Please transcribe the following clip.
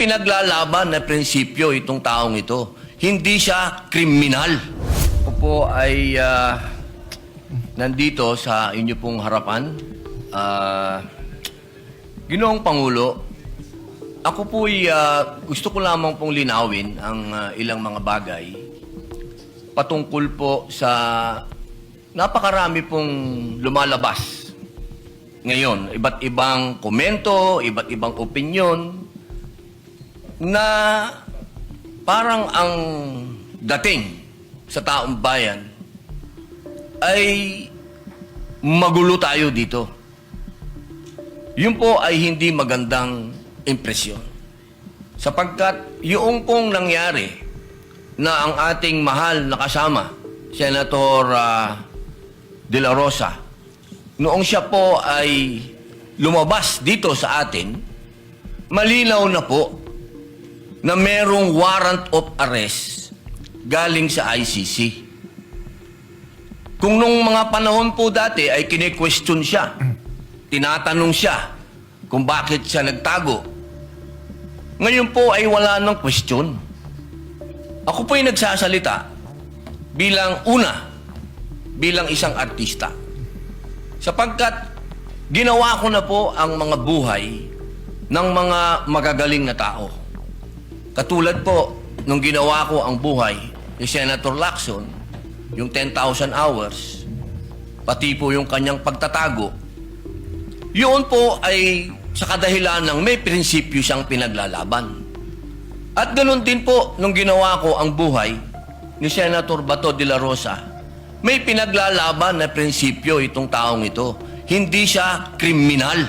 pinaglalaban na prinsipyo itong taong ito. Hindi siya kriminal. Ako po ay nandito sa inyo pong harapan. Ginoong Pangulo, ako po'y gusto ko lamang pong linawin ang ilang mga bagay patungkol po sa napakarami pong lumalabas ngayon. Iba't ibang komento, iba't ibang opinyon na parang ang dating sa taong bayan ay magulo tayo dito. Yun po ay hindi magandang impresyon. Sapagkat yung pong nangyari na ang ating mahal na kasama, Senator De La Rosa, noong siya po ay lumabas dito sa atin, malinaw na po na merong warrant of arrest galing sa ICC. Kung nung mga panahon po dati ay kine-question siya, tinatanong siya kung bakit siya nagtago, ngayon po ay wala ng question. Ako po ay nagsasalita bilang isang artista. Sapagkat ginawa ko na po ang mga buhay ng mga magagaling na tao. Katulad po, nung ginawa ko ang buhay ni Senator Lacson, yung 10,000 hours, pati po yung kanyang pagtatago, yun po ay sa kadahilan ng may prinsipyo siyang pinaglalaban. At ganoon din po, nung ginawa ko ang buhay ni Senator Bato de la Rosa, may pinaglalaban na prinsipyo itong taong ito. Hindi siya kriminal.